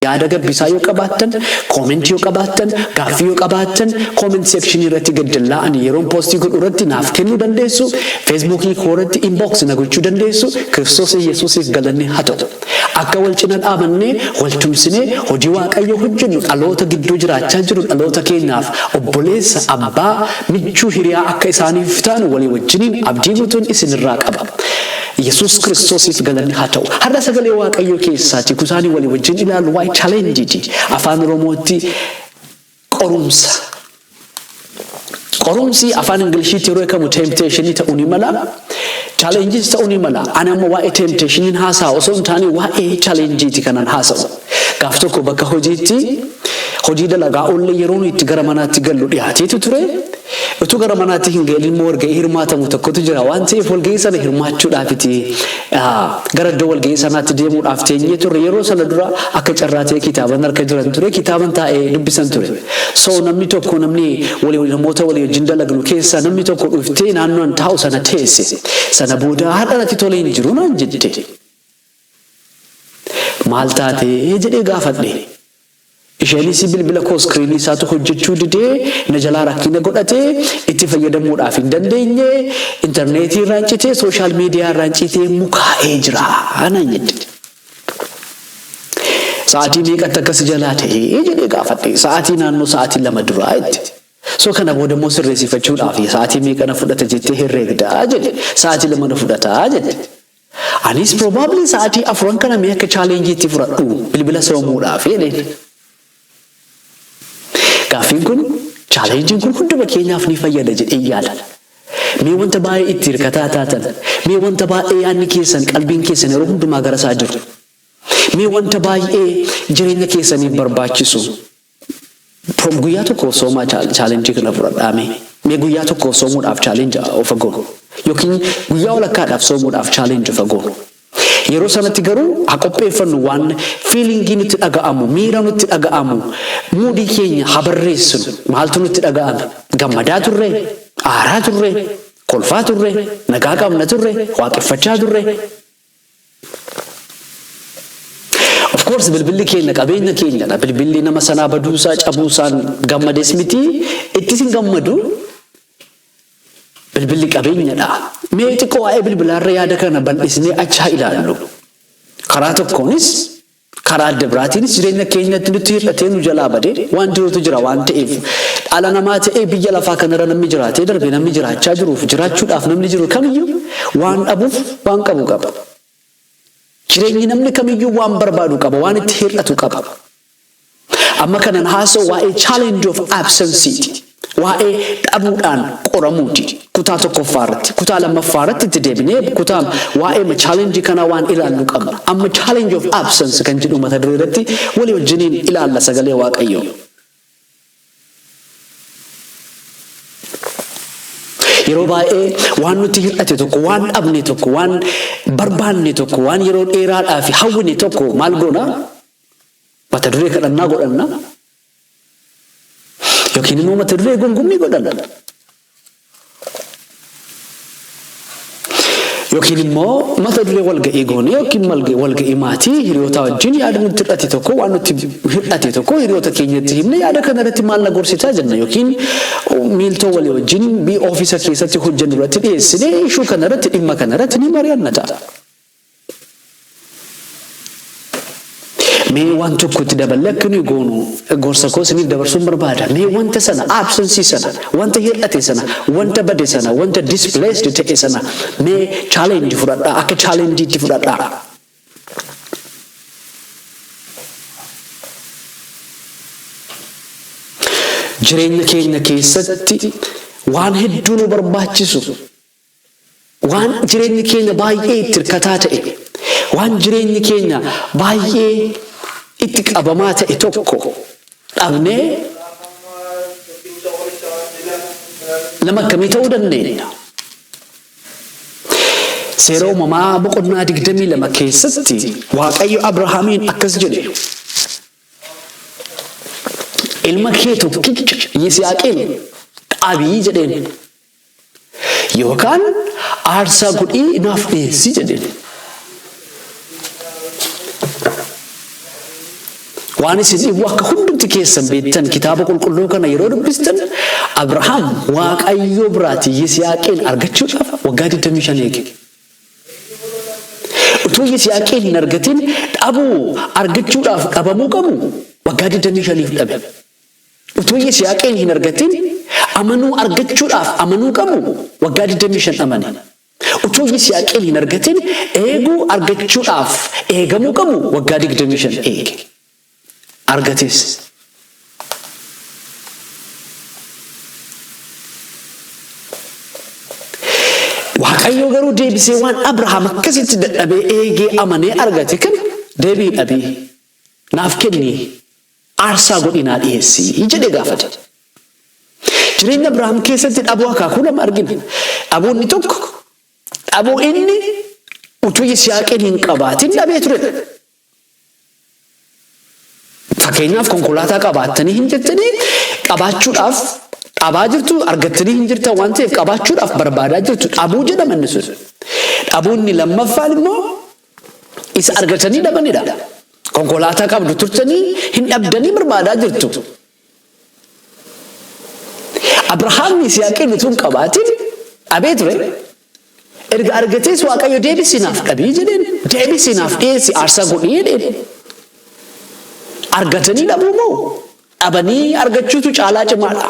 yaada gabbisaa yoo qabaattan, comment yoo qabaattan, gaaffii yoo qabaattan, comment section irratti gaddalla'an yeroon postii godhu irratti naaf kennuu dandeessu. Facebookii koorratti inbox na gochuu dandeessu. Kiristoos Yesuusiif galanni haa ta'u. Akka wal cina dhaabannee wal tumsinee hojii Waaqayyoo hojjennu dhaloota gidduu jiraachaa jiru dhaloota keenyaaf obboleessa abbaa michuu hiriyaa akka isaaniif taanu walii wajjiniin abdii guutuun isinirraa qaba. Yesuus Kiristoosiif galanni haa ta'u. Har'a sagalee Waaqayyoo keessaati kutaanii walii wajjin ilaalu waa'ee challenge afaan Oromootti qorumsa. Qorumsi afaan Ingiliziitti yeroo kamu temptation ta'uu ni mala. Challenges ta'uu ni mala. Ani amma waa'ee temptation haasaa osoo hin taane waa'ee challenge kanan haasa'u. Gaaf tokko bakka hojiitti hojii dalagaa oollee yeroo itti gara manaatti gallu dhiyaateetu ture. Utuu gara manaatti hin galin moo walga'ii hirmaatamu tokkotu jira waan ta'eef walga'ii sana hirmaachuudhaafiti gara iddoo walga'ii sanaatti deemuudhaaf teenyee turre. Yeroo sana dura akka carraa ta'e kitaaban harka jiran ture, kitaaban taa'ee dubbisan ture. So namni tokko namni namoota walii wajjin dalagnu keessaa namni tokko dhuftee naannoon taa'u sana teesse. Sana booda har'a natti tolee hin jiru naan jette. Maal taatee jedhee gaafadhe. Isheenis bilbila koo iskiriinii isaatu hojjechuu didee na jalaa rakkina godhatee itti fayyadamuudhaaf hin dandeenye intarneetii irraan citee sooshaal miidiyaa irraan citee mukaa'ee jira naan jette. Sa'aatii meeqatti akkas jalaa ta'ee jedhee gaafadhe. Sa'aatii naannoo sa'aatii 2 duraa jette. So kana booda immoo sirreessifachuudhaaf sa'aatii meeqa na fudhata jettee herreegdaa jedhe. Sa'aatii 2 na fudhataa jette. Anis probably sa'aatii 4 kana mee akka chaalenjiitti fudhadhu bilbila soomuudhaaf jedheen. Gaaffiin kun chaalenjiin kun hunduma keenyaaf ni fayyada jedhee yaada. Mee wanta baay'ee itti hirkataa taatan, mee wanta baay'ee yaadni keessan qalbiin keessan yeroo hundumaa gara isaa jiru, mee wanta baay'ee jireenya keessaniif barbaachisu. Guyyaa tokko soomaa chaalenjii kana fudhadhaame. Mee guyyaa tokko soomuudhaaf chaalenji of goonu yookiin guyyaa walakkaadhaaf soomuudhaaf chaalenji of goonu. Yeroo sanatti garuu haqopheeffannu waan feelingiin itti dhaga'amu, miira nutti dhaga'amu, muudii keenya habarreessinu. Maaltu nutti dhaga'ame? Gammadaa turre, aaraa turre, kolfaa turre, nagaa qabna turre, waaqeffachaa turre. Of course bilbilli keenya qabeenya keenyadha. Bilbilli nama sanaa baduusaa cabuusaan gammades miti. Ittis hin gammadu. Bilbilli qabeenyadha. Mee xiqqoo waa'ee bilbilaarra yaada kana bal'isnee achaa ilaallu. Karaa tokkoonis karaa adda biraatiinis jireenya keenyatti nutti hir'atee nu jalaa badee waan jirutu jira waan ta'eef dhala namaa ta'ee biyya lafaa kanarra namni jiraatee darbe namni jiraachaa jiruuf jiraachuudhaaf namni jiru kamiyyuu waan dhabuuf waan qabu qaba. Jireenyi namni kamiyyuu waan barbaadu qaba, waan itti hir'atu qaba. Amma kanan haasa'u waa'ee challenge of absence. Waa'ee dhabuudhaan qoramuuti. Kutaa tokkoffaarratti, kutaa lammaffaarratti itti deebinee kutaa waa'ee challenge kana waan ilaallu qabna. Amma challenge of absence kan jedhu mata duree irratti walii wajjiniin ilaalla sagalee Waaqayyoo. Yeroo baay'ee waan nuti hir'ate tokko, waan dhabne tokko, waan barbaanne tokko, waan yeroo dheeraadhaaf hawwine tokko maal goona? Mata duree kadhannaa godhanna. Yookiin immoo mata duree gongommii godhanna. Yookiin immoo mata duree walga'ii goone yookiin walga'ii maatii hiriyoota wajjin yaada nutti hir'ate tokko, waan nutti hir'ate tokko hiriyoota keenyatti himne yaada kanarratti maal na gorsitaa jenna yookiin miiltoo walii wajjin ofiisa keessatti hojjennu irratti dhiyeessine ishuu kanarratti dhimma kanarratti ni mari'anna ta'a. Mee waan tokkotti dabalee akka nuyi goonu gorsa koo isiniif dabarsuun barbaada. Mee wanta sana absence sana, wanta hir'ate sana, wanta bade sana, wanta displaced ta'e sana mee challenge fudhadhaa, akka challengeetti fudhadhaa. Jireenya keenya keessatti waan hedduu nu barbaachisu, waan jireenyi keenya baay'ee itti hirkataa ta'e, waan jireenyi keenya baay'ee itti qabamaa ta'e tokko dhabnee nama akkamii ta'uu dandeenya? Seera uumamaa boqonnaa 22 keessatti Waaqayyo Abrahaamiin akkas jedhe. Ilma kee tokkicha Yisihaaqiin qaabii jedheen yookaan aarsaa godhii naaf dhiyeessi jedheen. waan isin akka hundumti keessan beektan kitaaba qulqulluu kana yeroo dubbistan Abrahaam waaqayyo biraati Yisihaaqin argachuudhaaf waggaa 25 eege. Utuu Yisihaaqin hin argatin dhabuu argachuudhaaf dhabamuu qabu waggaa 25 dhabe. Utuu Yisihaaqin hin argatin amanuu argachuudhaaf amanuu qabu waggaa 25 amane. Utuu Yisihaaqin hin argatin eeguu argachuudhaaf eegamuu qabu waggaa 25 eege. Argatis. Waaqayyo garuu deebisee waan Abrahaam akkasitti dadhabee eegee amanee argate kan deebii dhabee naaf kenni aarsaa godhinaa dhiyeessii jedhee gaafate. Jireenya Abrahaam keessatti dhabuu akaakuu lama argina. Dhabuun tokko dhabuu inni utuu Yisihaaqin hin qabaatin dhabee ture. Fakkeenyaaf konkolaataa qabaattanii hin jettanii qabaachuudhaaf dhabaa jirtu argattanii hin jirtan waan ta'eef qabaachuudhaaf barbaadaa jirtu dhabuu jedhama inni sun. Dhabuun lammaffaan immoo isa argatanii dhabanidha. Konkolaataa qabdu turtanii hin dhabdanii barbaadaa jirtu. Abrahaam Yisihaaqin utuu hin qabaatin dhabee ture. Erga argatees Waaqayyo deebisinaaf dhabii jedheen deebisinaaf dhiyeessi aarsaa godhii jedheen. Argatanii dhabuu moo dhabanii argachuutu caalaa cimaadha.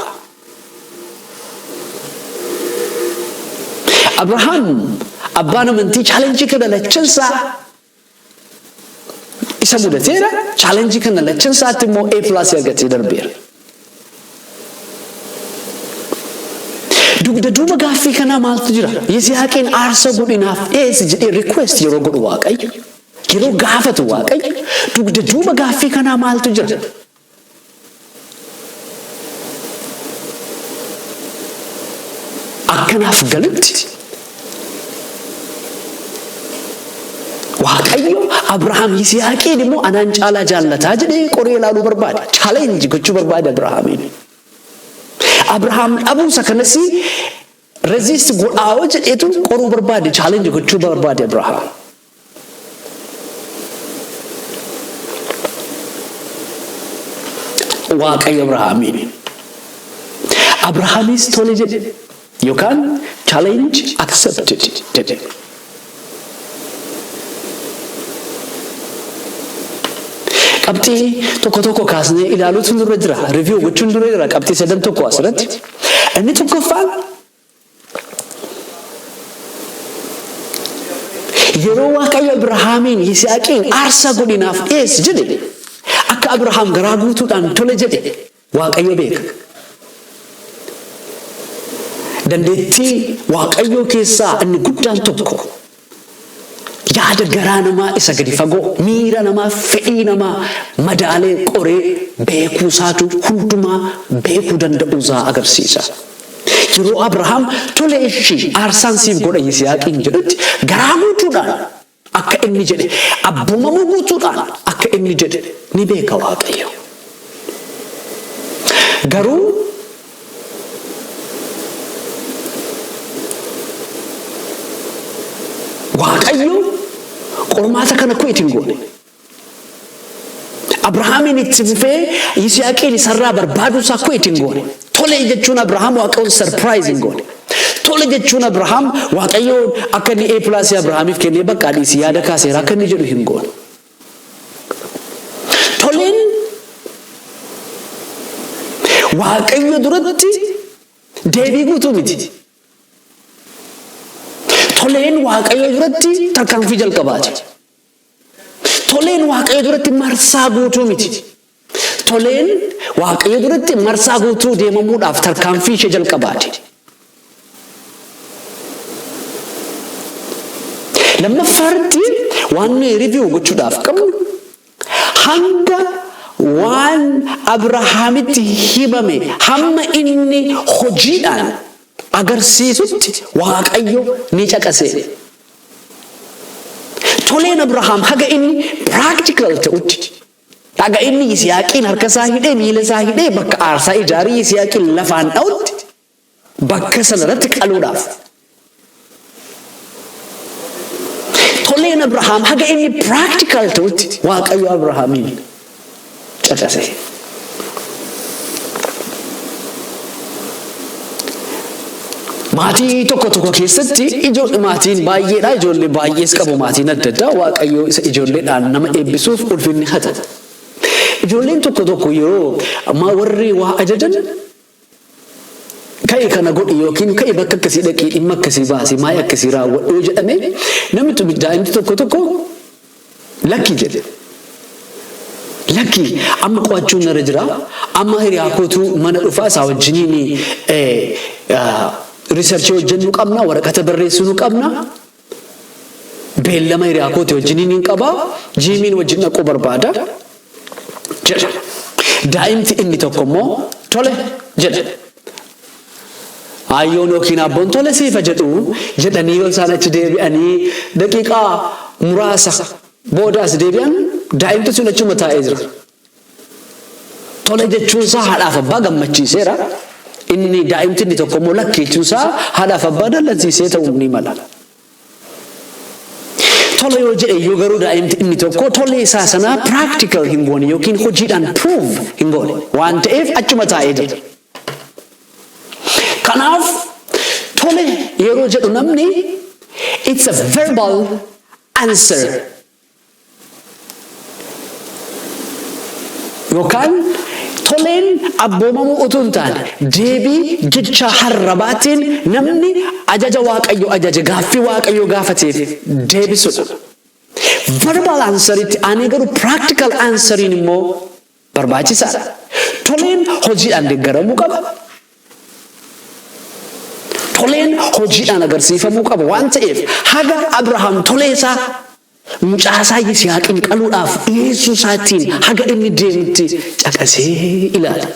Abrahaam abbaan amantii chaalenjii kana lachansaa isa mudateera. Chaalenjii kana lachansaatti immoo A+ argatee darbeera. Dugda duuba gaaffii kanaa maaltu jira? Yisihaaqin aarsaa godhinaaf dhiyeessi jedhee request yeroo godhu Waaqayyo yeroo gaafatu Waaqayyo dugda duuba gaaffii kanaa maaltu jira? Akkanaaf galutti Waaqayyo Abrahaam Yisihaaqin immoo anaan caalaa jaallataa jedhee qoree ilaaluu barbaade. Challenge gochuu barbaade Abrahaamin. Abrahaam dhabuusa kanas resist godhaa jedheetu qoruu barbaade. Challenge gochuu barbaade Abrahaam. Waaqayyo Abrahaamin. Abrahaamis tole jedhe yookaan challenge accepted jedhe. Qabxii tokko kaasnee ilaaluutu dura jira. Review gochuun dura jira. Qabxii 3 tokko asirratti. Inni tokkoffaan yeroo Waaqayyo Abrahaamin Yisihaaqin aarsaa godhinaaf dhiyeessi jedhe akka Abrahaam garaa guutuudhaan tole jedhe Waaqayyo beeka. Dandeettii Waaqayyo keessaa inni guddaan tokko yaada garaa namaa isa gadi fagoo miira namaa fedhii namaa madaalee qoree beekuusaatu hundumaa beekuu danda'uusaa agarsiisa. Yeroo Abrahaam tole ishii aarsaan siif godha Yisihaaqin jedhutti garaa guutuudhaan akka inni jedhe abbumamuu guutuudhaan akka inni jedhe ni beeka Waaqayyo. Garuu Waaqayyo qormaata kana koo ittiin goone. Abrahaamin itti fufee Yisihaaqin isarraa barbaaduusaa koo ittiin goone. Tole jechuun Abrahaam Waaqayyoon surprising goone. Tole jechuun Abrahaam Waaqayyoon akka inni A+ Abrahaamiif kennee bakka dhiisii yaada kaaseera akka inni jedhu hin goone. Toleen Waaqayyo duratti deebii guutuu miti. Toleen Waaqayyo duratti tarkaanfii jalqabaati. Toleen Waaqayyo duratti marsaa guutuu miti. Toleen Waaqayyo duratti marsaa guutuu deemamuudhaaf tarkaanfii ishee jalqabaati. Lammaffaatti waan review gochuudhaaf qabnu hanga waan Abrahaamitti himame hamma inni hojiidhaan agarsiisutti Waaqayyo ni caqase. Toleen Abrahaam haga inni practical ta'utti haga inni Yisihaaqin harka isaa hidhee miila isaa hidhee bakka aarsaa ijaarii Yisihaaqin lafaan dha'utti bakka sanarratti qaluudhaaf. Toleen Abrahaam haga inni practical ta'utti Waaqayyo Abrahaamin caqase. Maatii tokko keessatti maatiin baay'eedha, ijoollee baay'ees qabu maatiin adda addaa Waaqayyo isa ijoolleedhaan nama eebbisuuf ulfinni hata. Ijoolleen tokko yeroo warri waa ajajan ka'e kana godhi yookiin ka'e bakka akkasii dhaqii dhimma akkasii baasii maayii akkasii raawwadhu jedhame namni daa'imti tokko lakki jedhe. Lakki amma qo'achuun narra jira, amma hiriyaa kootu mana dhufaa isaa wajjiniin riisarchii hojjennuu qabna, waraqata barreessuu qabna, beellama hiriyaa kooti wajjiniin qaba, jiimiin wajjin dhaquu barbaada jedha. Daa'imti inni tokko immoo tole jedha. Ayyoon yookiin abboon tole siifa jedhu jedhanii yoo isaan achi deebi'anii daqiiqaa muraasa boodaas deebi'an daa'imti sun achuma taa'ee jira. Tole jechuun isaa haadhaaf abbaa gammachiiseera. Inni daa'imti inni tokko immoo lakki jechuun isaa haadhaaf abbaa dallansiisee ta'uu ni mala. Tole yoo jedhe yoo garuu daa'imti inni tokko tole isaa sanaa practical hin goone yookiin hojiidhaan prove hin goone waan ta'eef achuma taa'ee jira. Kanaaf tole yeroo jedhu namni it's a verbal answer yookaan toleen abboomamuu utuu hin taane deebii jecha harrabaatiin namni ajaja Waaqayyo ajaje gaaffii Waaqayyo gaafateef deebisudha. Verbal answeritti aanee garuu practical answeriin immoo barbaachisaadha. Toleen hojiidhaan deeggaramuu qaba. Toleen hojiidhaan agarsiifamuu qaba waan ta'eef haga Abrahaam toleesaa mucaasaa Yisihaaqin qaluudhaaf dhiyeessuu isaatiin haga inni deemutti caqasee ilaala.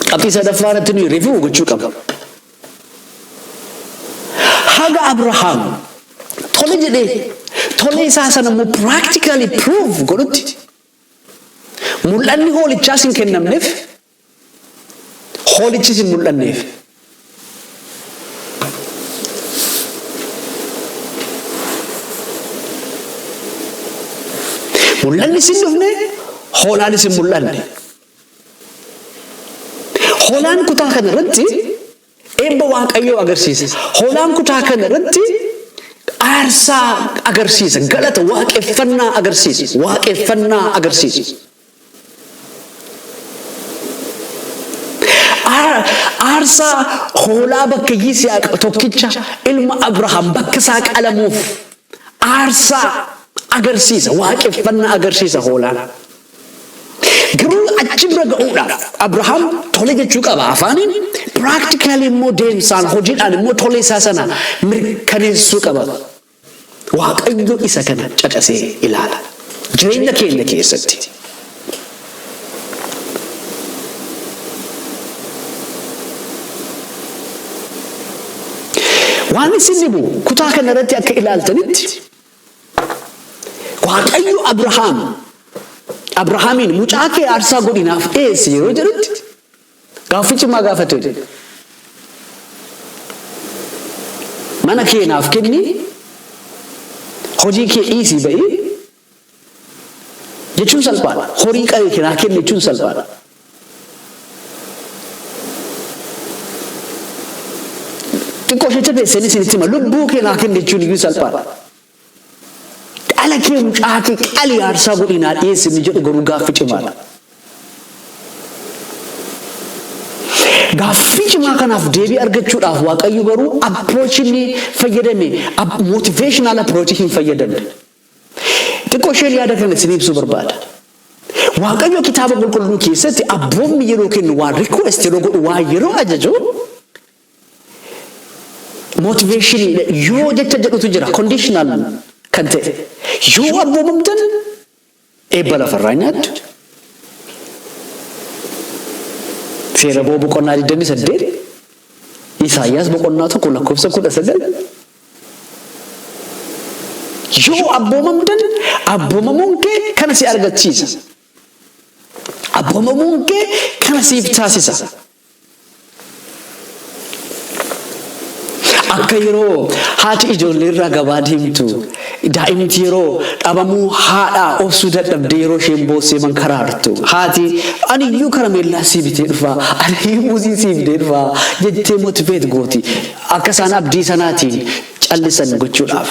Qabxii sadaffaa irratti nuyi rifuu gochuu qaba. Haga Abrahaam tole jedhee tolee isaa sana immoo practically prove godhutti mul'anni hoolichaas hin kennamneef hoolichis hin mul'anneef. Mul'anni sin dhufne hoolaanis hin mul'anne. Hoolaan kutaa kana irratti eebba Waaqayyoo agarsiisa. Hoolaan kutaa kana irratti aarsaa agarsiisa. Galata waaqeffannaa agarsiisa. Waaqeffannaa agarsiisa. Aarsaa hoolaa bakka Yisihaaq tokkicha ilma Abrahaam bakka isaa qalamuuf aarsaa agarsiisa. Waaqeffannaa agarsiisa hoolaan. Garuu achi bira ga'uudhaaf Abrahaam tole jechuu qaba afaaniin, practically immoo deemsaan hojiidhaan immoo tole isaa sana mirkaneessuu qaba. Waaqayyo isa kana caqasee ilaala jireenya keenya keessatti. Waan isin dhibu kutaa kana irratti akka ilaaltanitti Waaqayyo Abrahaamiin mucaa kee aarsaa godhinaaf dhiyeessi yeroo jedhutti gaaffii cimaa gaafate. Mana kee naaf kenni, hojii kee dhiisii ba'i jechuun salphaadha. Horii qabee kee naa kenni jechuun salphaadha. Xiqqoo ishee jabeessanii isinitti hima lubbuu kee naa kenni jechuun iyyuu salphaadha. Dhala kee mucaa kee qalii aarsaa godhinaa dhiyeessi inni jedhu garuu gaaffii cimaadha. Gaaffii cimaa kanaaf deebii argachuudhaaf Waaqayyo garuu approachii fayyadame, motivational approach hin fayyadamne. Xiqqoo ishee yaada kana isin ibsuu barbaada. Waaqayyo kitaaba qulqulluu keessatti abboommi yeroo kennu waan request yeroo godhu waan yeroo ajaju motivation yoo jecha jedhutu jira conditional kan ta'e yoo abboomamtan eebba lafarraa nyaattu. Seera boo boqonnaa 28 Isaayyaas boqonnaa 1:19 yoo abboomamtan abboomamuun kee kana si argachiisa. Abboomamuun kee kana siif taasisa. akka yeroo haati ijoollee irraa gabaa deemtu daa'imti yeroo dhabamuu haadhaa obsuu dadhabdee yeroo isheen boossee mankaraartu haati ani iyyuu karameellaa sii bitee dhufaa ani iyyuu muuzii sii bitee dhufaa jettee motiveet gooti akka isaan abdii sanaatiin callisan gochuudhaaf.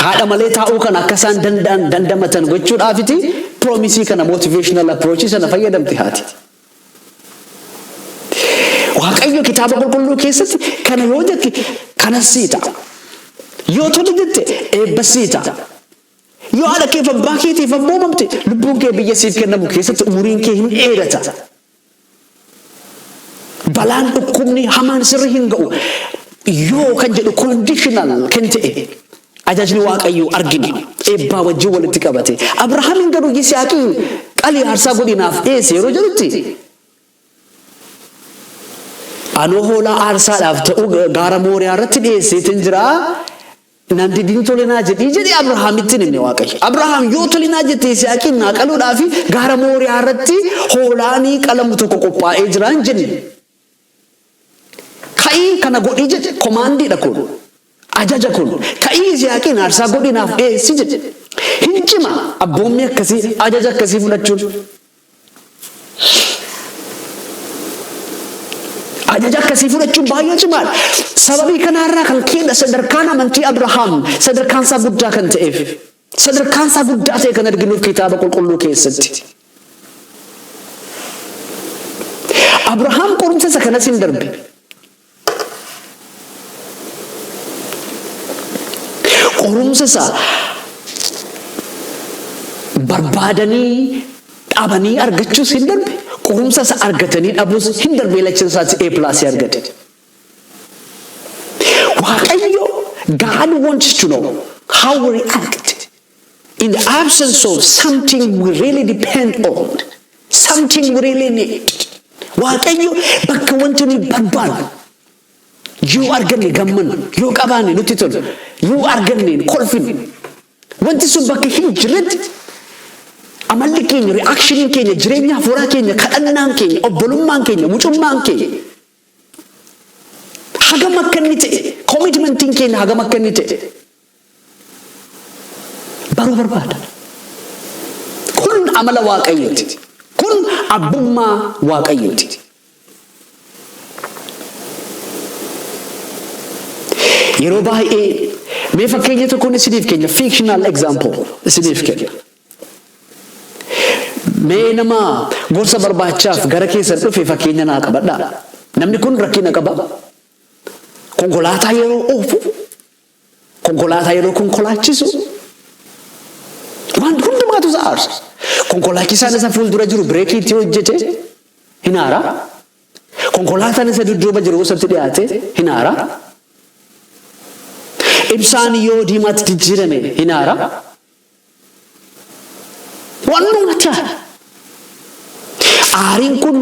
Haadha malee taa'uu kan akka isaan dandamatan gochuudhaafiti piroomisii kana motivational approach sana fayyadamti haati. Waaqayyo kitaaba qulqulluu keessatti kana yoo jette kana siita. Yoo tole jette eebba siita. Yoo haadha kee abbaa keetiif abboomamte lubbuun kee biyya siif kennamu keessatti umuriin kee hin dheerata. Balaan dhukkubni hamaan sirri hin ga'u. Yoo kan jedhu conditional kan ta'e ajajni waaqayyo argina eebbaa wajjin walitti qabate. Abrahaamin garuu Yisihaaqiin qalii aarsaa godhinaaf dhiyeesse yeroo jedhutti anoo hoolaa aarsaadhaaf ta'u gaara Mooriyaa irratti dhiyeesseetiin jira namni diin tolinaa jedhii jedhee Abrahaamitti hime waaqayyo. Abrahaam yoo tolinaa jettee Yisihaaqiin naa qaluudhaaf gaara Mooriyaa irratti hoolaanii qalamu tokko qophaa'ee jiraan jenne. Ka'ii kana godhii jedhe komaandiidha kun. Ajaja kun ka'ii Yisihaaqiin aarsaa godhinaaf dhiyeessi jedhe. Hin cima abboommi akkasii ajaja akkasii fudhachuun. Ajaja akkasii fudhachuun baay'ee cimaadha. Sababii kanarraa kan keenya sadarkaan amantii Abrahaam sadarkaan isaa guddaa kan ta'eef sadarkaan isaa guddaa ta'e kan arginuuf kitaaba qulqulluu keessatti. Abrahaam qorumsa isa kanas hin darbe. Qorumsa isaa barbaadanii dhabanii argachuus hin darbe. Qorumsa isaa argatanii dhabuus hin darbe lachin isaatti A+ argate. Waaqayyo, God wants to know how we react in the absence of something we really depend on, something we really need. Waaqayyo bakka wanti nuyi barbaannu yoo arganne gammannu yoo qabaanne nutti tolu yoo arganne kolfinu wanti sun bakka hin jirretti amalli keenya reakshiiniin keenya jireenya hafuuraa keenya kadhannaan keenya obbolummaan keenya mucummaan keenya hagam akka inni ta'e commitmentiin keenya hagam akka inni ta'e baruu barbaada. Kun amala waaqayyooti. Kun abbummaa waaqayyooti. Yeroo baay'ee mee fakkeenya tokkoon isiniif kenna fictional example isiniif kenna. Mee nama gorsa barbaachaaf gara keessan dhufe fakkeenya naa qabadhaa. Namni kun rakkina qaba. Konkolaataa yeroo oofu, konkolaataa yeroo konkolaachisu, waan hundumaatu isa aarsa. Konkolaachisaan isa fuuldura jiru bireekii itti hojjete hin aara. Konkolaataan isa dudduuba jiru isatti dhiyaate hin aara. Ibsaan yoo diimaatti jijjiirame hin aara. Waan nuti aariin kun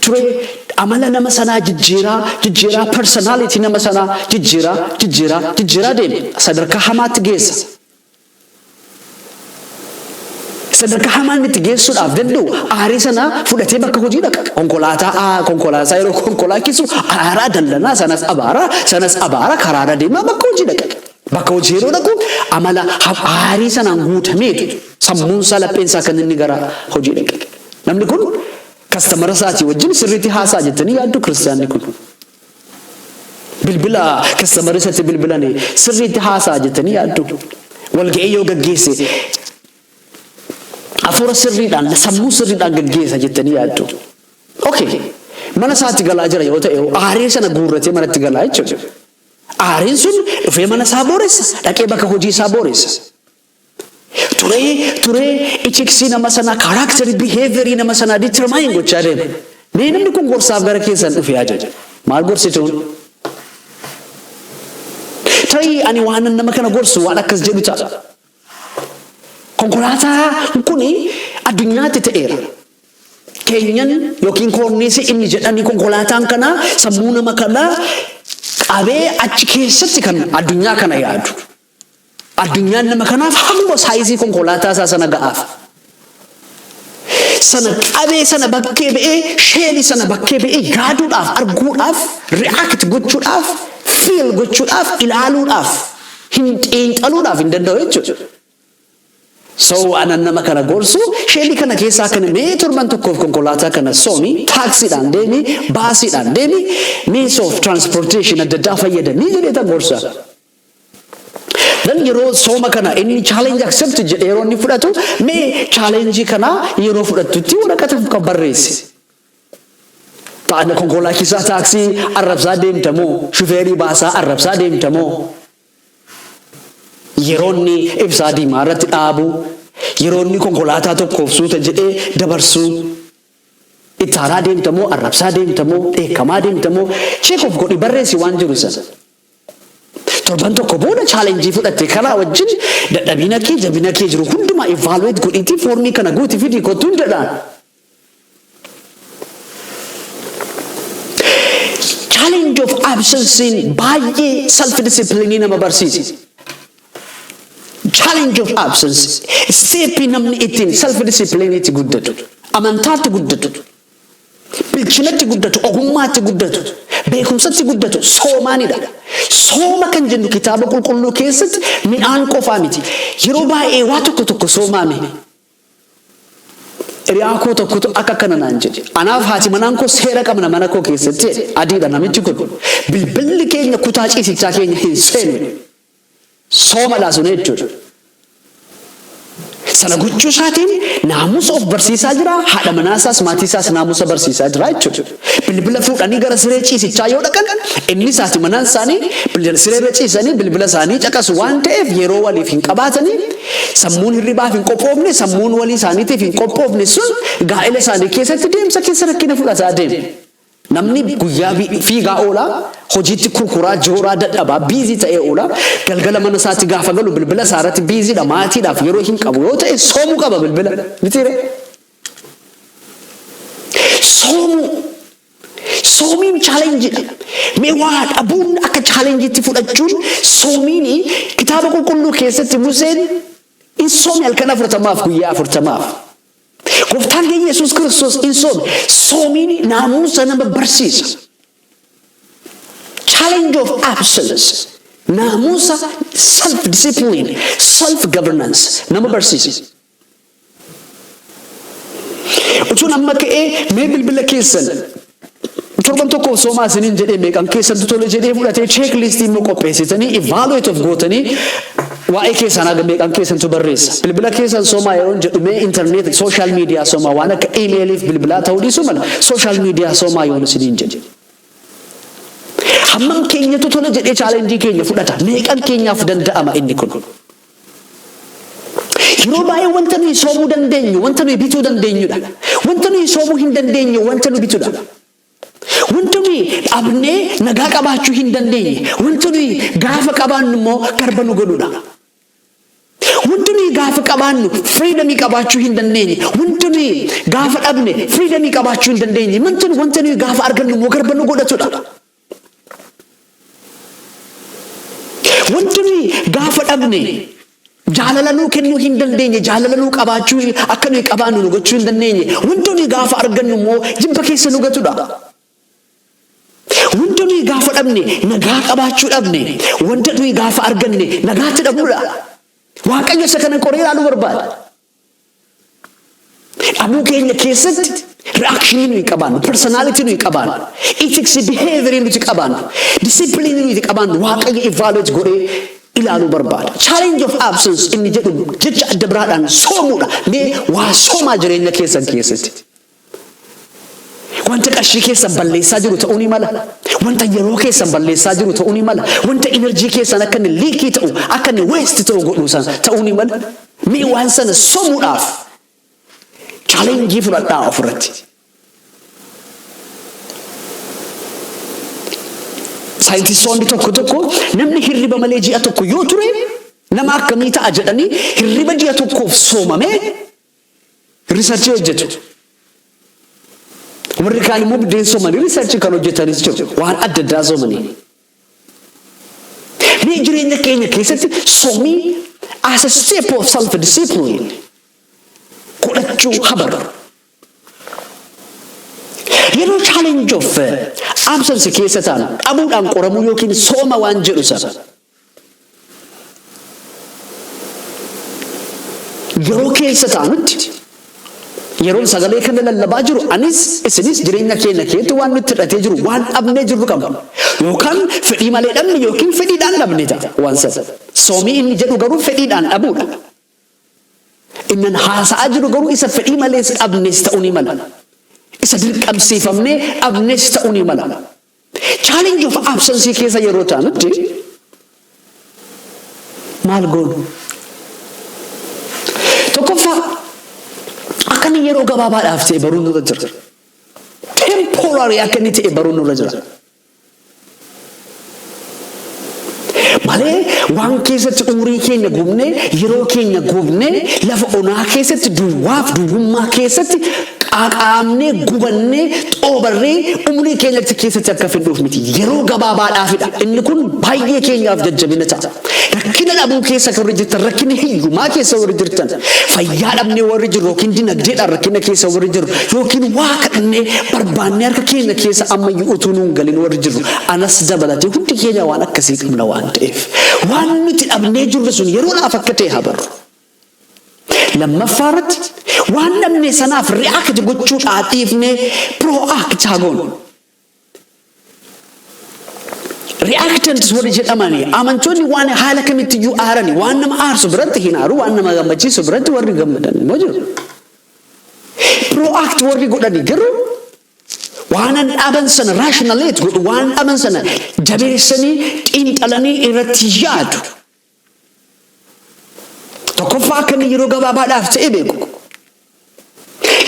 turee amala nama sanaa jijjiiraa personality nama sanaa jijjiiraa deeme sadarkaa hamaatti geessa. Sadarkaa hamaan itti geessuudhaaf danda'u aarii sana fudhatee bakka hojii dhaqa. Konkolaataa yeroo konkolaachisu aaraa dallanaa sanas abaara karaarra deemaa bakka hojii dhaqa. Bakka hojii yeroo dhaqu amala aarii sanaan guutameetu sammuunsaa lapheensaa kan inni gara hojii dhaqa. Namni kun kastamara isaatii wajjin sirriitti haasaa jettanii yaaddu kiristaanni kun. Bilbila kastamara isaatti bilbilanii sirriitti haasaa jettanii yaaddu. Walga'ii yoo gaggeesse afuura sirriidhaan sammuu sirriidhaan gaggeessa jettanii yaaddu. Okay. Mana isaatti galaa jira yoo ta'e aarii sana guurratee manatti galaa jechuudha. Aariin sun dhufee mana isaa booressa dhaqee bakka hojii isaa booressa. Turee ichiksii nama sanaa kaaraakterii biheeviyerii nama sanaa ditirmaayin gochaa deema. Mee namni kun gorsaaf gara keessan dhufee ajaja. Maal gorsituun? Tarii ani waan nama kana gorsu waan akkas jedhu ta'a. Konkolaataa kuni addunyaatti ta'eera. Keenyan yookiin koorniisi inni jedhanii konkolaataan kana sammuu nama kanaa qabee achi keessatti kan addunyaa kana yaadu. Addunyaan nama kanaaf hamma saayizii konkolaataa isaa sana ga'aaf. sana qabee sana bakkee ba'ee sheeli sana bakkee ba'ee yaaduudhaaf arguudhaaf react gochuudhaaf feel gochuudhaaf ilaaluudhaaf hin xiinxaluudhaaf hin danda'u jechuudha. So anan nama kana gorsu sheeli kana keessaa kana mee torban tokkoof konkolaataa kana soomi taaksiidhaan deemi baasiidhaan deemi means of transportation adda addaa fayyadamii jedhee gorsa. Dan yeroo sooma kana inni challenge accept jedhee yeroo inni fudhatu mee challenge kana yeroo fudhattutti waraqata kan barreessi. Taana konkolaachisaa taaksii arrabsaa deemtamoo shufeerii baasaa arrabsaa deemtamoo yeroo inni ibsaa diimaa irratti dhaabu yeroo inni konkolaataa tokkoof suuta jedhee dabarsuu ittaaraa deemtamoo arrabsaa deemtamoo dheekkamaa deemtamoo check of godhi barreessi waan jiru sana. Torban tokko booda challenge fudhatte kana wajjin dadhabina kee jabina kee jiru hundumaa evaluate godhiitii foormii kana guutii fidii kottuu hin jedhaan. Challenge of absence baay'ee self discipline nama barsiisa. Challenge of absence steepii namni ittiin self discipline itti guddatu amantaatti guddatu bilchinatti guddatu ogummaatti guddatu beekumsatti guddatu soomaanidha. Sooma kan jennu kitaaba qulqulluu keessatti midhaan qofaa miti. Yeroo baay'ee waa tokko soomaame. Hiriyaa koo tokkotu akka kana naan jedhe. Anaaf haati manaan koo seera qabna mana koo keessatti adiidha namichi kun. Bilbilli keenya kutaa ciisichaa keenya hin seenu. Sooma laasuna jechuudha. Sana gochuu isaatiin naamusa of barsiisaa jira, haadha manaasaas maatiisaas naamusa barsiisaa jira jechuudha. Bilbila fuudhanii gara siree ciisichaa yoo dhaqan inni haati manaan isaanii bilbila siree ciisanii bilbila isaanii caqasu waan ta'eef yeroo waliif hin qabaatanii sammuun hirribaaf hin qophoofne sammuun walii isaaniitiif hin qophoofne sun gaa'ela isaanii keessatti deemsa keessa rakkina fudhataa deemu. Namni guyyaa fiigaa oolaa hojiitti kurkuraa jooraa dadhabaa biizii ta'ee oolaa galgala mana isaatti gaafa galu bilbila isaarratti biiziidha maatiidhaaf yeroo hin qabu yoo ta'e soomuu qaba bilbila mitiire. Soomiin chaalenjiidha. Mee waa dhabuun akka chaalenjiitti fudhachuun soomiin kitaaba qulqulluu keessatti Museen in soome halkan 40 guyyaa 40. Gooftaan keenya Yesuus Kiristoos in soome. Soomiin naamusa nama barsiisa. Challenge of absence. Naamusa self discipline, self governance nama barsiisa. Utuu nama ka'ee mee bilbila keessan torban tokko soomaa isiniin jedhee meeqan keessatti tole jedhee fudhatee cheeklistii immoo qopheessitanii evaluate of gootanii waa'ee keessan haga meeqan keessantu barreessa. Bilbila keessan soomaa yeroo jedhu mee internet social media soomaa waan akka emailiif bilbilaa ta'uu dhiisu mala social media soomaa yoo isiniin jedhe. Hammam keenyatu tole jedhee challenge keenya fudhata meeqan keenyaaf danda'ama inni kun. Yeroo baay'ee wanta nuyi soomuu dandeenyu wanta nuyi bituu dandeenyudha. Wanta nuyi soomuu hin dandeenyu wanta nuyi bituudha. Wanta nuyi dhabnee nagaa qabaachuu hin dandeenye wanta nuyi gaafa qabaannu immoo garba nu godhuudha. Wanta nuyi gaafa qabaannu freedom qabaachuu hin dandeenye wanta nuyi gaafa dhabne freedom qabaachuu hin dandeenye wanta nuyi gaafa argannu immoo garba nu godhatudha. Wanta nuyi gaafa dhabne jaalala nuu kennuu hin dandeenye jaalala nuu qabaachuu akka nuyi qabaannu nu gochuu hin dandeenye wanta nuyi gaafa argannu immoo jibba keessa nu gatudha. Wanta nuyi gaafa dhabne nagaa qabaachuu dhabne wanta nuyi gaafa arganne nagaatti dhabnudha. Waaqayyo isa kana qoree ilaaluu barbaada. Dhabuu keenya keessatti reakshinii nuyi qabaannu personality nuyi qabaannu ethics behavior nuyi qabaannu discipline nuyi qabaannu waaqayyo evaluate godhee ilaaluu barbaada. Challenge of absence inni jedhu jecha adda biraadhaan soomuudha. Mee waa soomaa jireenya keessatti. Wanta qarshii keessan balleessaa jiru ta'uu ni mala. Wanta yeroo keessan balleessaa jiru ta'uu ni mala. Wanta energy keessan akka inni liikii ta'u akka inni waste ta'u godhu san ta'uu ni mala. Mee waan sana soomuudhaaf challenge fudhadhaa ofirratti. Saayintistoonni tokko namni hirriba malee ji'a tokko yoo ture nama akkamii ta'a jedhanii hirriba ji'a tokkoof soomamee riisarchii hojjetu. Warri kaan immoo buddeen soomanii riisarchii kan hojjetanis jiru waan adda addaa soomanii. Mee jireenya keenya keessatti soomii as a step of self discipline godhachuu habaru. yeroo challenge of absence keessa taanu dhabuudhaan qoramuu yookiin sooma waan jedhu sana yeroo keessa taanutti yeroo sagalee kana lallabaa jiru anis isinis jireenya keenya keessatti waan nutti hidhatee jiru waan dhabnee jirru qabna yookaan fedhii malee dhabne yookiin fedhiidhaan dhabne ta'a waan sana soomii inni jedhu garuu fedhiidhaan dhabuudha innan haasa'aa jiru garuu isa fedhii malees dhabnes ta'uu ni mala isa dirqamsiifamnee dhabnes ta'uu ni mala challenge of absence keessa yeroo taanutti maal goonu tokkoffaa akkan yeroo gabaabaadhaaf ta'e baruun nurra jira temporary akka inni ta'e baruun nurra jira malee waan keessatti umurii keenya gubnee yeroo keenya gubnee lafa onaa keessatti duwwaaf duwwummaa keessatti qaaqaamnee gubannee xoobarree umurii keenya keessatti akka fidhuuf miti yeroo gabaabaadhaafidha inni kun baay'ee keenyaaf jajjabina ta'a rakkina dhabuu keessa warri jirtan rakkina hiyyumaa keessa warri jirtan fayyaa dhabnee warri jiru yookiin dinagdeedhaan rakkina keessa warri jiru yookiin waa kadhannee barbaannee harka keenya keessa ammayyuu utuu nuun galin warri jiru anas dabalatee hundi keenya waan akkasii qabna waan ta'eef waan nuti dhabnee jirru sun yeroodhaaf akka ta'e habarru lammaffaarratti waan dhabnee sanaaf react gochuudhaa dhiifnee proact hagoon reactants warri jedhamanii amantoonni waan haala kamitti aarani waan nama aarsu biratti hin aaru waan nama gammachiisu biratti warri gammadan immoo jiru proact warri godhani garuu waan dhaban sana rationalate godhu waan dhaban sana jabeessanii xiinxalanii irratti yaadu tokkoffaa akka yeroo gabaabaadhaaf ta'e beeku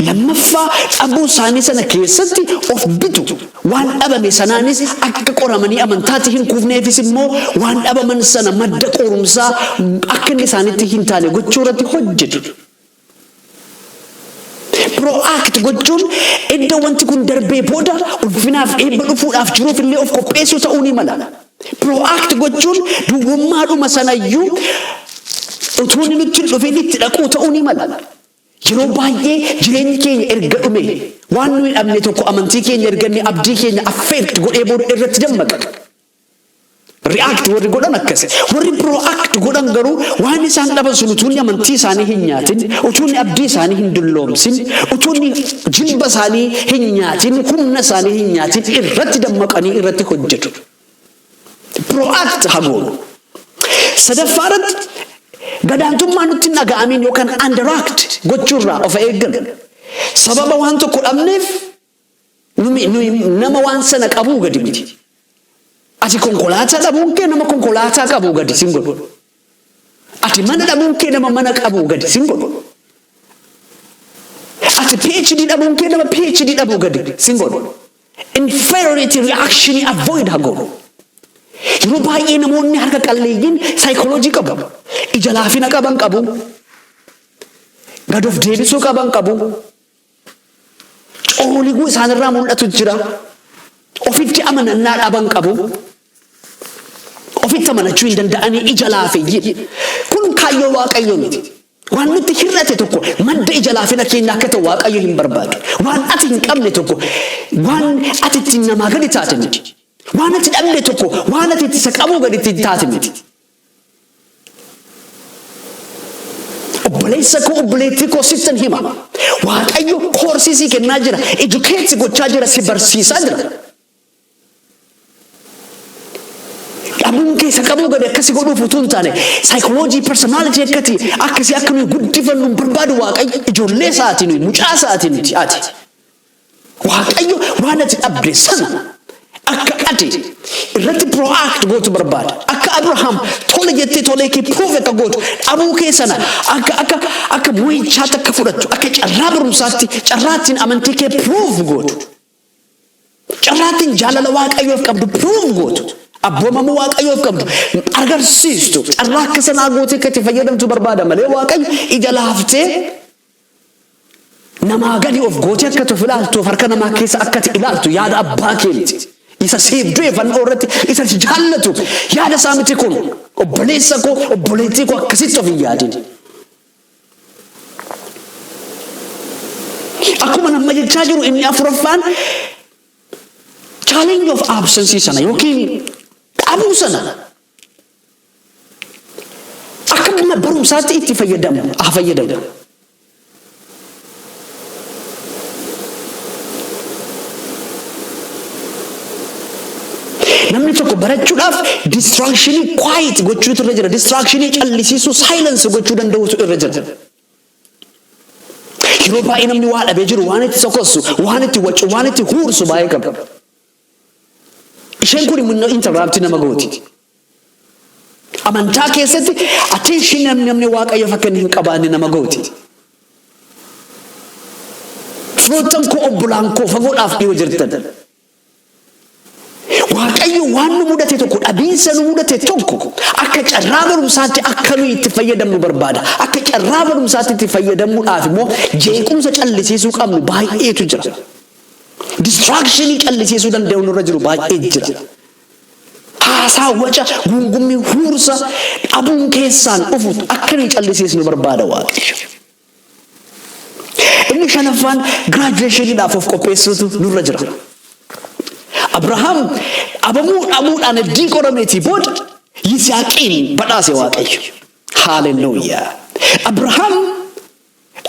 lammaffaa dhabuu isaanii sana keessatti of bitu waan dhabame sanaanis akka qoramanii amantaatti hin kuufneefis immoo waan dhabaman sana madda qorumsaa akka inni isaanitti hin taane gochuu irratti hojjetu proact gochuun iddoo wanti kun darbee booda ulfinaaf eebba dhufuudhaaf jiruuf illee of qopheessuu ta'uu ni mala proact gochuun duwwummaadhuma sanayyuu utuu inni nutti dhufee itti dhaquu ta'uu ni mala yeroo baay'ee jireenyi keenya erga dhume waan nuyi dhabne tokko amantii keenya erganne abdii keenya affect godhee booda irratti dammaqa react warri godhan akkas warri proact godhan garuu waan isaan dhaban sun utuu inni amantii isaanii hin nyaatin utuu inni abdii isaanii hin dulloomsin utuu inni jilba isaanii hin nyaatin humna isaanii hin nyaatin irratti dammaqanii irratti hojjetu proact hagoonu sadaffaarratti gadaantummaan nutti naga'amiin yookaan underact gochuurraa of eeggan sababa waan tokko dhabneef nama waan sana qabuu gadi miti ati konkolaataa dhabuun kee nama konkolaataa qabuu gadi sin godhu ati mana dhabuun kee nama mana qabuu gadi sin godhu ati PhD dhabuun kee nama PhD dhabuu gadi sin godhu inferiority reaction avoid hagoonu yeroo baay'ee namoonni harka qalleeyyiin psychology qabu ija laafina qaban qabu gad of deebisuu qaban qabu cooliguu isaanirraa mul'atu jira ofitti amanannaa dhaban qabu ofitti amanachuu hin danda'anii ija laafeeyyiin kun kaayyoo waaqayyoo miti waan nutti hir'ate tokko madda ija laafina keenya akka ta'u waaqayyo hin barbaadu waan ati hin qabne tokko waan ati ittiin namaa gadi taate miti waan ati dhabne tokko waan ati itti isa qabuu gadi ittiin taate miti obboleessa koo obboleettii koo sittan hima waaqayyo koorsisii kennaa jira educate gochaa jira si barsiisaa jira dhabuun keessa qabuu gadi akkasi godhuuf utuu hin taane psychology personality akkasi akka nuyi guddifannu barbaadu waaqayyo ijoollee isaatii nuyi mucaa isaatii nuti ati waaqayyo waan ati dhabde sana akka ati irratti proact gootu barbaada akka Abraham tole jettee tolee kee prove akka gootu dhabuu kee sana akka mo'ichaatti akka fudhattu akka carraa barumsaatti carraattiin amantii kee prove gootu carraattiin jaalala waaqayyoof qabdu prove gootu abboomama waaqayyoof qabdu agarsiistu carraa akka sanaa gootee akka itti fayyadamtu barbaada malee waaqayyo ija laaftee namaa gadi of gootee akka tuuf ilaaltuuf harka namaa keessa akka ati ilaaltu yaada abbaa keeti isa siif du'e fannoo irratti isa jaallatu yaada isaa miti kun obboleessa koo obboleettii koo akkasitti of hin yaadin akkuma nama jechaa jiru inni afuraffaan challenge of absence sana yookiin dhabuu sana akkuma barumsaatti itti fayyadamu. namni tokko barachuudhaaf distraction quiet gochuutu irra jira, distraction callisiisu silence gochuu danda'utu irra jira. yeroo baay'ee namni waa dhabee jiru waan itti sokosu, waan itti waccu, waan itti huursu baay'ee qaba. isheen kun immoo interrupt nama gooti. amantaa keessatti attention namni waaqayyo fakkan hin qabaanne nama gooti. firoottan koo obbolaan koo fagoodhaaf dhiyoo jirtan waaqayyo waan nu mudate tokko dhabiinsa nu mudate tokko akka carraa barumsaatti akka nu itti fayyadamnu barbaada. akka carraa barumsaatti itti fayyadamuudhaaf immoo jeequmsa callisiisuu qabnu baay'eetu jira. distraction callisiisuu danda'u nurra jiru baay'ee jira. haasaa waca gungummii huursa dhabuun keessaan dhufu akka nu callisiisnu barbaada waaqayyo. inni shanaffaan graduationiidhaaf of qopheessuutu nurra jira. Abrahaam abamuudhaan iddii qorameetii booda Yisihaaqiin badhaase waaqayyo. Haaleluyyaa. Abrahaam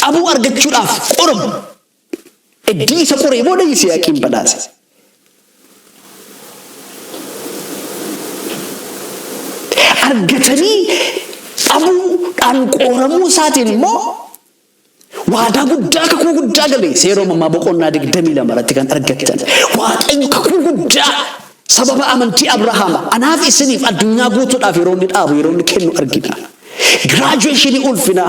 abuu argachuudhaaf qoramu iddii isa qoree booda Yisihaaqiin badhaase. argatanii abuudhaan qoramuu isaatiin immoo waadaa guddaa kakuu guddaa galee seeroo mammaa boqonnaa 22 irratti kan argattan waaqayyo kakuu guddaa sababa amantii Abrahaam anaaf isiniif addunyaa guutuudhaaf yeroo inni dhaabu yeroo inni kennu argina. graduationii ulfina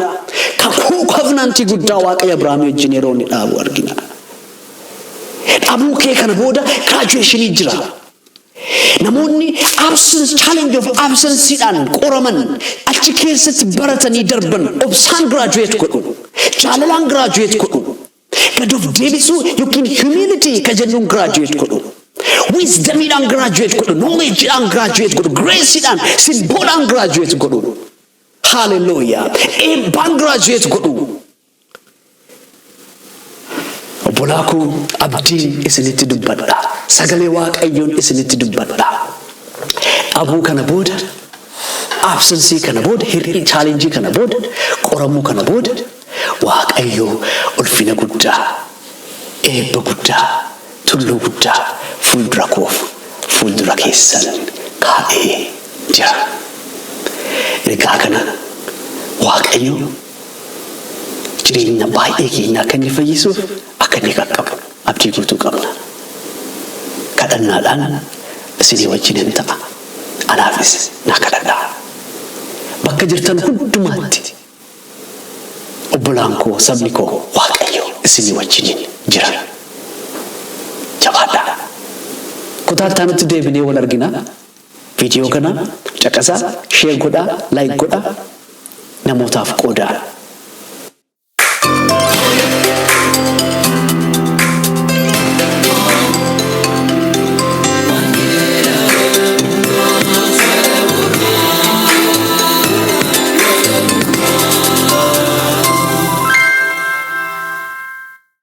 kakuu covenantii guddaa waaqayyo Abrahaam wajjin yeroo inni dhaabu argina. dhabuu kee kana booda graduationii jira. namoonni absence challenge of absence dhaan qoraman achi keessatti baratanii darban obsaan graduate godhu, jaalalaan graduate godhu, gad of deebisuu yookiin humility ka jennuun graduate godhu, wisdom dhaan graduate godhu, knowledge dhaan graduate godhu, grace dhaan simboodhaan graduate godhu. hallelujah. eebbaan graduate godhu. Obbolaaku abdiin isinitti dubbadha. sagalee waaqayyoon isinitti dubbadha. Abuu kana booda, absensii kana booda, hir'ii challenge kana booda, qoramuu kana booda waaqayyoo ulfina guddaa, eebba guddaa, tulluu guddaa fuuldura koof fuuldura keessan kaa'ee jira. Egaa kana waaqayyoo jireenya baay'ee keenya akka inni fayyisuuf akka inni qaqqabu abdii guutuu qabna. kadhannaadhaan isinii wajjin hin ta'a. anaafis naa kadhadhaa. bakka jirtan hundumaatti obbolaan koo sabni koo waaqayyo isinii wajjin jira. jabaadhaa. kutaattaa nutti deebinee wal argina. viidiyoo kana caqasaa, sheer godhaa, laayik godhaa, namootaaf qoodaa.